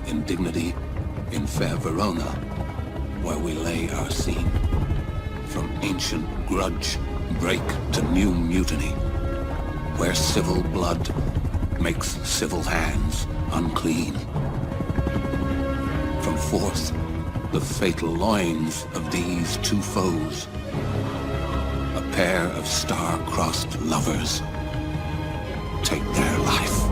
in dignity in fair Verona, where we lay our scene. From ancient grudge break to new mutiny, where civil blood makes civil hands unclean. From forth the fatal loins of these two foes, a pair of star-crossed lovers take their life.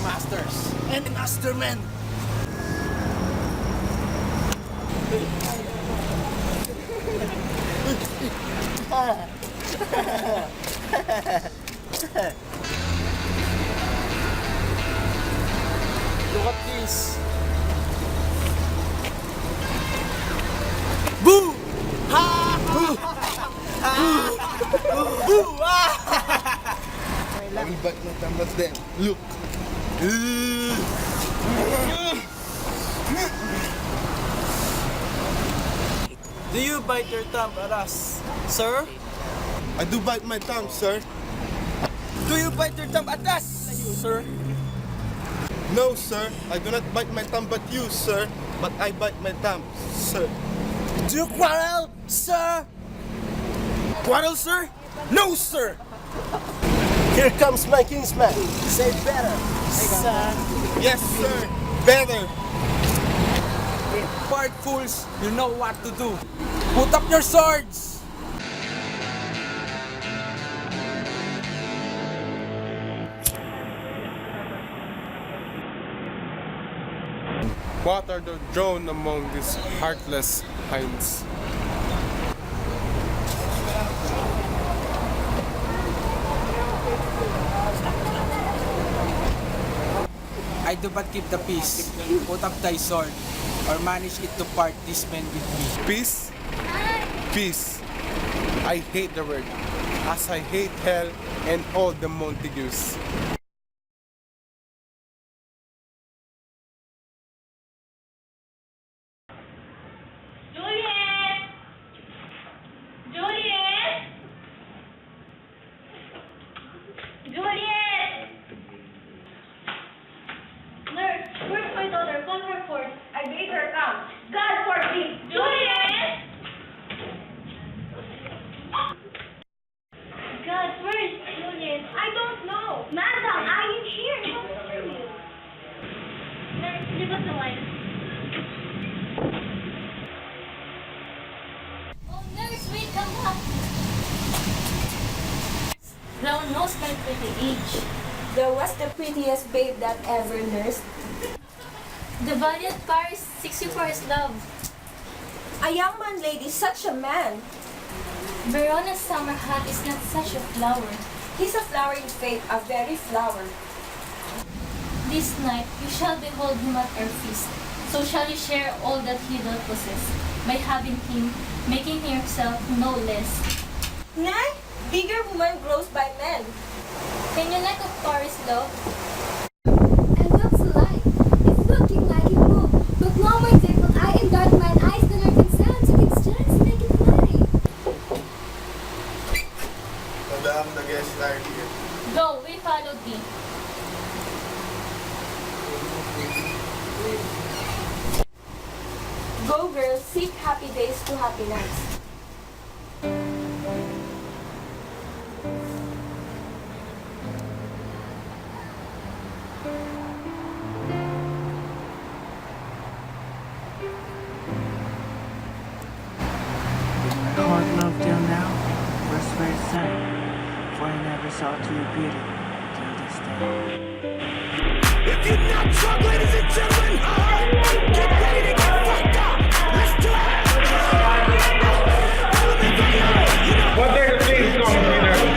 Masters and mastermen. Look at this. Boo! Ha! Boo! Boo! I will back my thumbs at them. Look. Do you bite your thumb at us, sir? I do bite my thumb, sir. Do you bite your thumb at us, sir? No, sir. I do not bite my thumb at you, sir. But I bite my thumb, sir. Do you quarrel, sir? Quarrel, sir? No, sir! Here comes my kinsman. Say better, sir. Yes, sir. Better. Part fools, you know what to do. Put up your swords! What are the drawn among these heartless hinds? I do but keep the peace. Put up thy sword, or manage it to part these men with me. Peace? Peace. I hate the word, as I hate hell and all the Montagues. Juliet! Juliet! Juliet! Nurse, where's my daughter? Call her forth. I bade her come. God forbid! Juliet! God, where is Juliet? I don't know. Madam, I am here. How are you? Nurse, leave us alone. Oh, nurse, wait, come back. Thou knows my pretty age. Thou was the prettiest babe that ever nursed. The valiant Paris seeks you for his love. A young man, lady, such a man. Verona's summer hat is not such a flower. He's a flower in faith, a very flower. This night you shall behold him at our feast. So shall you share all that he doth possess, by having him, making himself no less. Nay, bigger woman grows by men. Can you like of Paris love? And what's like? It's looking like it moved, but no more dimpled eye and dark mine eyes than are concerned to its chance make it fly. Madam, the guests are here. Go, we follow thee. Go, girls, seek happy days to happy nights. My heart loved till now, was very sad, for I never saw true beauty till this day. If you're not drunk, ladies and gentlemen, get ready to get fucked up. Let's do it. What day the things gonna be there?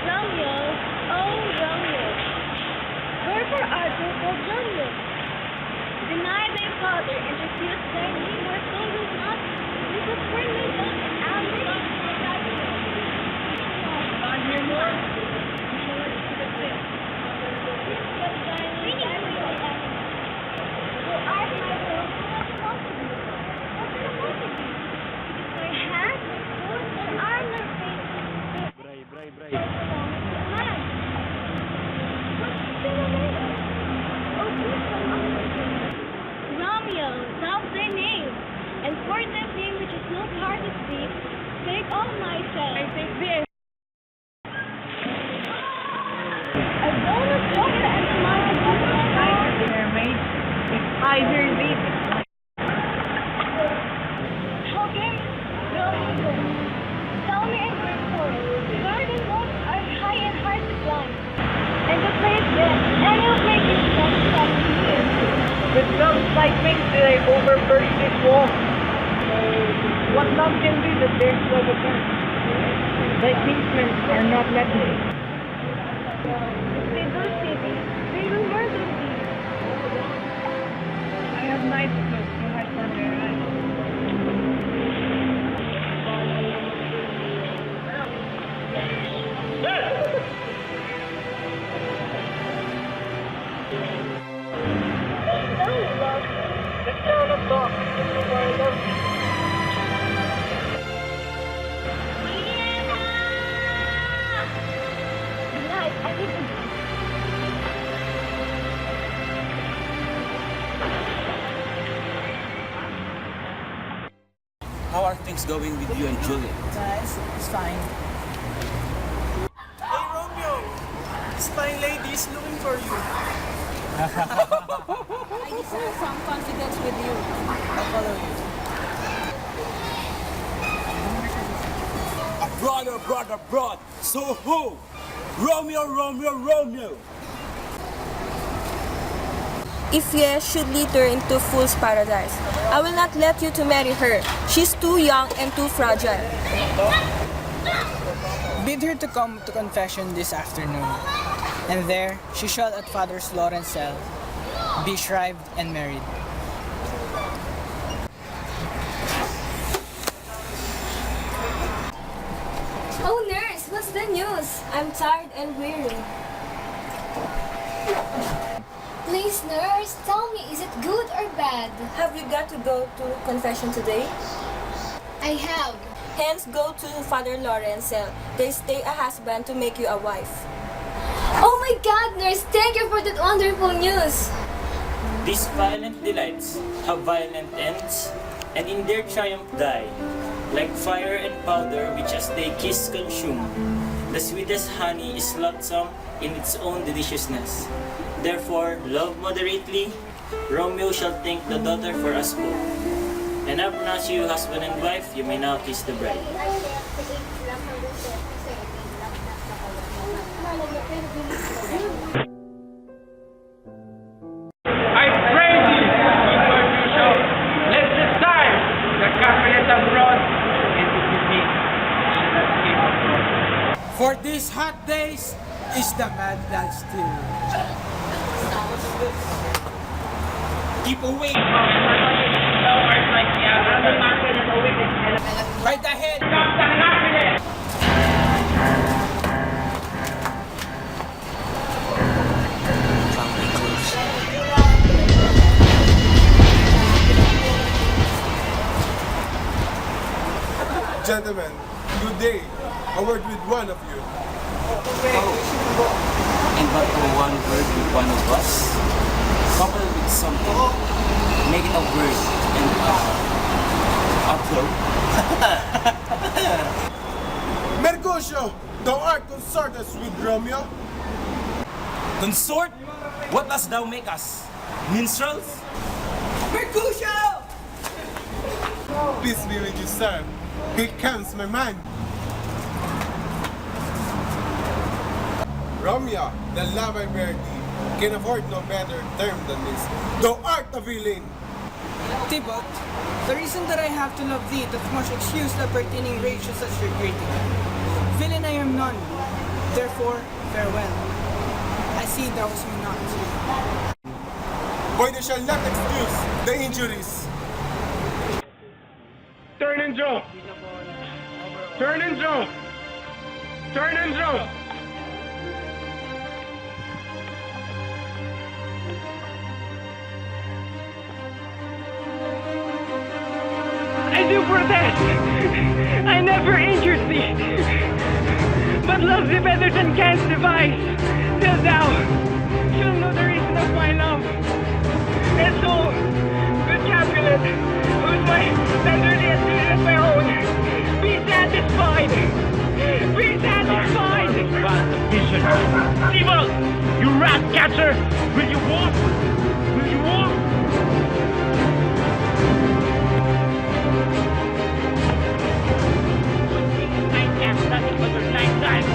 Romeo, oh Romeo, wherefore art thou so jealous? Denied thy father and refused thy neighbor, so will not disappoint my love and Alice. God hear more. Who art my love, what want of you? What do you want of me? My hand, my foot, my arm, my face. Romeo, thou thy name, and for that name which is no part of thee, take all myself. I take thee. I don't know spoken at the mountain of the fire. Mermaid, if I hear thee, Okay, Romeo, tell me a great story. Garden walls are high and hard to climb, and the place dead, and you'll make yourself stop here. with love's lightning did I overburst this wall. What love can do that dares love apart? Thy kinsmen are not let me. If they do see thee, they will murder thee. I have night clothes to hide from their eyes. The sound of love is my love. Tonight, I will be How are things going with you and Juliet? It's fine. Hey Romeo! This fine lady is looking for you. I desire some confidence with you. I'll follow you. Brother. So who? Romeo. If yes should lead her into fool's paradise, I will not let you to marry her. She's too young and too fragile. Bid her to come to confession this afternoon, and there she shall at Father Lawrence's cell be shrived and married. Oh, nurse, what's the news? I'm tired and weary. Please, nurse, tell me, is it good or bad? Have you got to go to confession today? I have. Hence go to Father Lawrence's cell. They stay a husband to make you a wife. Oh my God, nurse, thank you for that wonderful news. These violent delights have violent ends, and in their triumph die, like fire and powder which as they kiss consume. The sweetest honey is loathsome in its own deliciousness. Therefore, love moderately. Romeo shall thank the daughter for us both. And I pronounce you husband and wife, you may now kiss the bride. I pray thee, Lord Bishop, let the time the Catholic abroad and to me that came abroad. For these hot days is the mad lad still. Keep away from lovers like the other. Right ahead! Captain Happiness! Family close. Gentlemen, good day. A word with one of you. And but one word with one of us, coupled with something, make it a word and a Mercutio? Mercutio, thou art consorters with Romeo? Consort? What dost thou make us? Minstrels? Mercutio! Peace be with you, sir. Here comes my man. Romeo, the love I bear thee, can afford no better term than this. Thou art a villain. Tybalt, the reason that I have to love thee doth much excuse the pertaining rage of such your greeting. Villain I am none, therefore farewell. I see thou was me not. Boy, they shall not excuse the injuries. Turn and draw! Turn and draw! Turn and draw! I do protest! I never injured thee! But love thee better than canst devise! Till thou shall know the reason of my love! And so, good Capulet, whose my tenderly as sweet as my own, be satisfied! Be satisfied! Evil! You rat catcher! Will you walk? Will you walk? Nothing but your lifetime.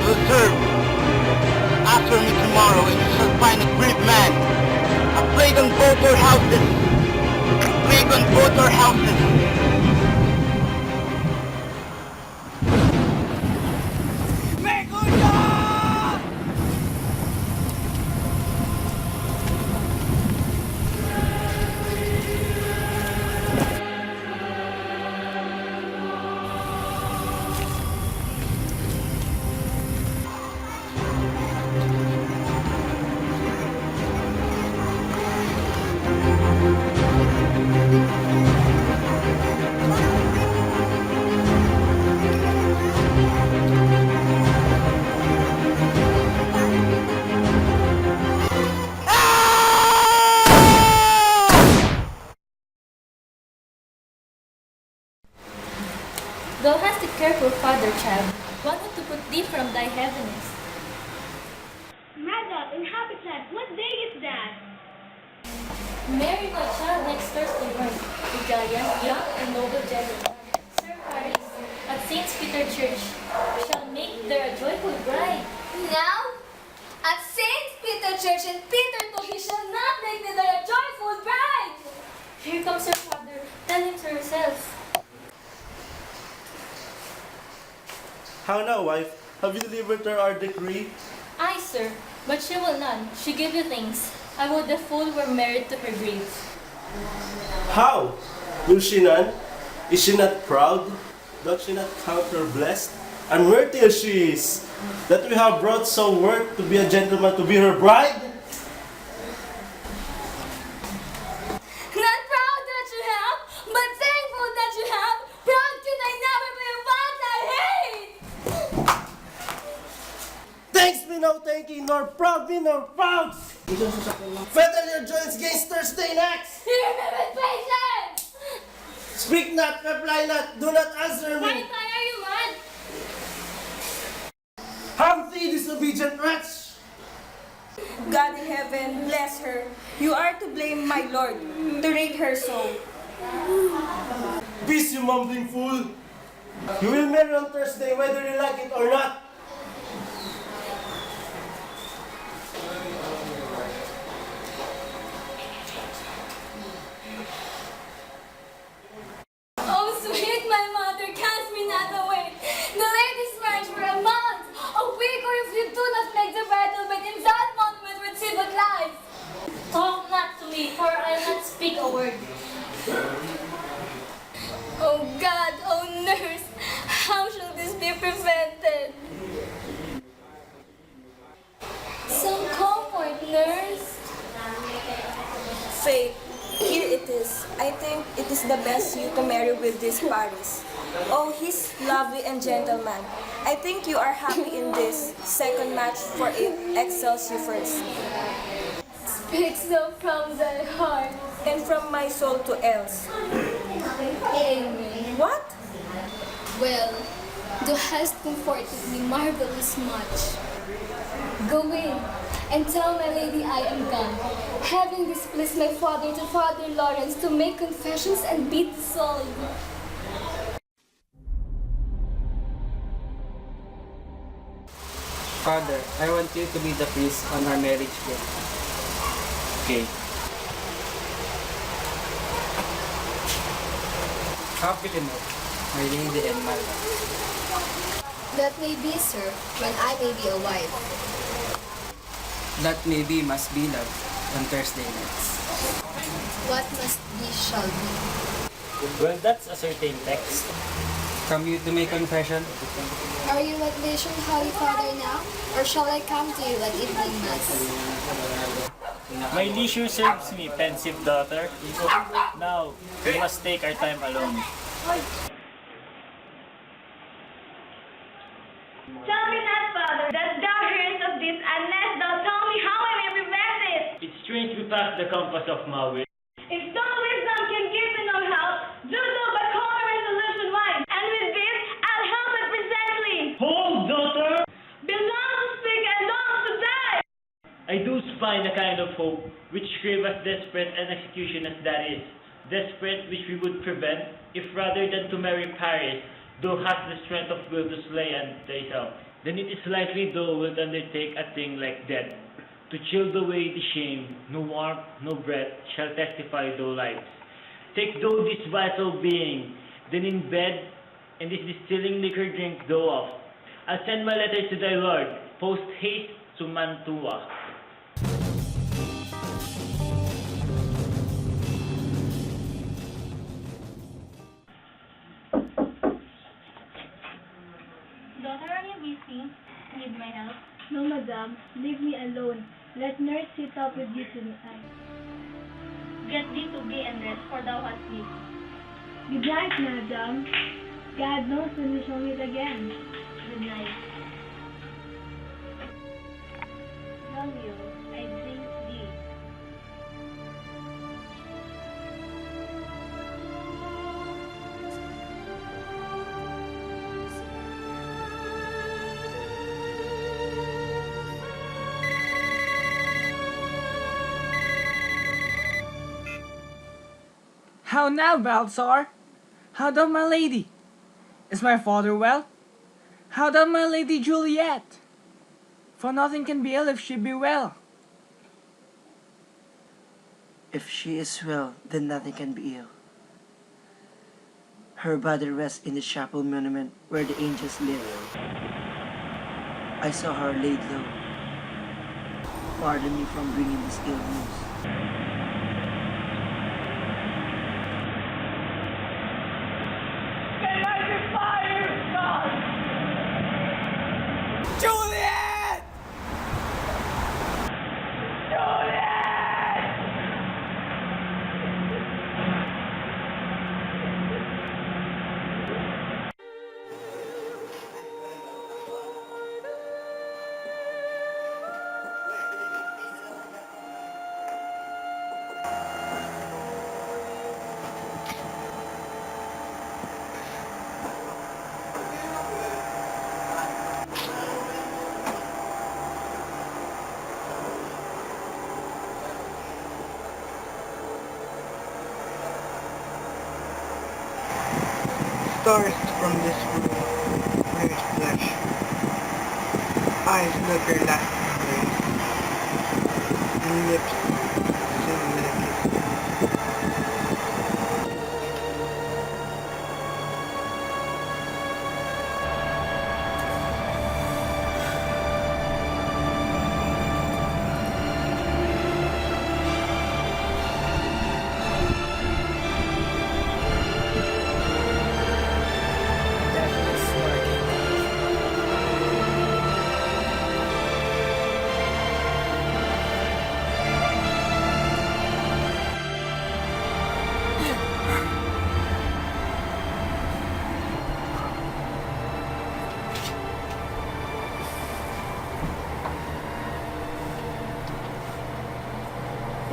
Will serve. After me tomorrow, and you shall find a great man. A plague on both our houses. A plague on both our houses. Thou hast a careful father, child, one who to put thee from thy heaviness. Mother, in Habitat, what day is that? Mary, my child, next Thursday born, the giant, young and noble gentleman, Sir Paris, at St. Peter Church, shall make there a joyful bride. Now, at St. Peter Church in Peter too, he shall not make me there a joyful bride. Here comes your father. Tell him to yourself. How now, wife? Have you delivered her our decree? Aye, sir, but she will none. She gave you things. I would the fool were married to her grave. How? Will she none? Is she not proud? Doth she not count her blessed? And worthy as she is, that we have brought so worth to be a gentleman to be her bride? Not proud that you have, but thankful that you have. Proud can I never be what I hate. Thanks me no thanking, nor proud me nor proud! Fettle your joints against Thursday next! Hear me with patience. Speak not, reply not, do not answer me! Why are you mad? Hang thee, disobedient wretch! God in heaven, bless her. You are to blame, my lord, to rate her so. Peace, you mumbling fool! You will marry on Thursday whether you like it or not! Oh, sweet my mother, cast me not away. Delay this marriage for a month, a week, or if you do not make the bridal bed in that moment with civil life. Talk not to me, for I'll not speak a word. Oh God, oh nurse, how shall this be prevented? Some comfort, nurse. Faith, here it is. I think it is the best you to marry with this Paris. Oh, he's lovely and gentleman. I think you are happy in this second match, for it excels you first. Speak so from the heart. And from my soul to else. Amen. What? Well, thou hast comforted me marvelous much. Go in and tell my lady I am gone, having displeased my father to Father Lawrence to make confessions and beat the soul. Father, I want you to be the priest on our marriage day. Okay. Happy to know, my lady and my love. That may be, sir, when I may be a wife. That may be must be love on Thursday nights. What must be shall be. Well, that's a certain text. Come you to make confession? Are you at leisure, Holy Father, now? Or shall I come to you at evening mass? My leisure serves me, pensive daughter. Now, we must take our time alone. Tell me not, Father, that thou hearest of this unless thou tell me how I may prevent it. It's strange we pass the compass of my will. If thou wisdom can give me no help, do thou but call my resolution mine, and with this I'll help it presently. Hold, daughter! Belong to speak and long to die. I do find a kind of hope, which crave as desperate an execution as that is. Desperate which we would prevent, if rather than to marry Paris, thou hast the strength of will to slay and thyself. Then it is likely thou wilt undertake a thing like that. To chill away the shame, no warmth, no breath shall testify thou lives. Take thou this vital being, then in bed, and this distilling liquor drink thou of. I'll send my letter to thy lord, post haste to Mantua. Daughter, are you busy? Need my help? No, madam. Leave me alone. Let nurse sit up with you tonight. Get thee to be and rest, for thou hast need. Good night, madam. God knows when we shall meet again. Good night. Romeo, I drink thee. How now, Balthazar? How doth my lady? Is my father well? How doth my lady Juliet? For nothing can be ill if she be well. If she is well, then nothing can be ill. Her body rests in the chapel monument where the angels live. I saw her laid low. Pardon me from bringing this ill news. Juliet! Stars from this room, where is flesh. Eyes look her last embrace, and lips soon with a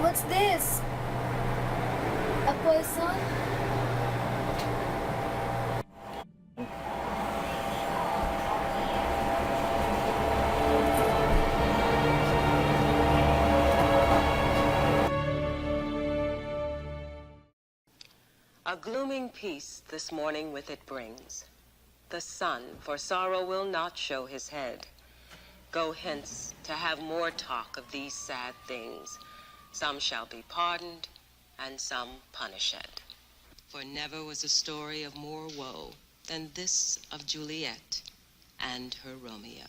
What's this? A poison? A glooming peace this morning with it brings. The sun, for sorrow will not show his head. Go hence to have more talk of these sad things. Some shall be pardoned, and some punished. For never was a story of more woe than this of Juliet and her Romeo.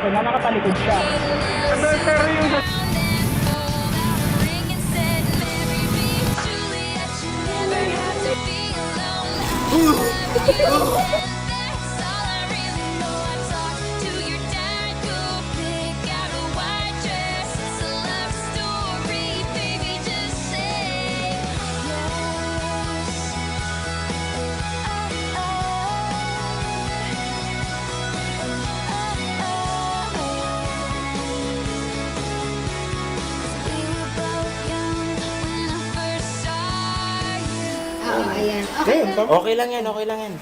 Nakatalikod siya. Pero yung Ayan. Okay lang yan, okay lang yan.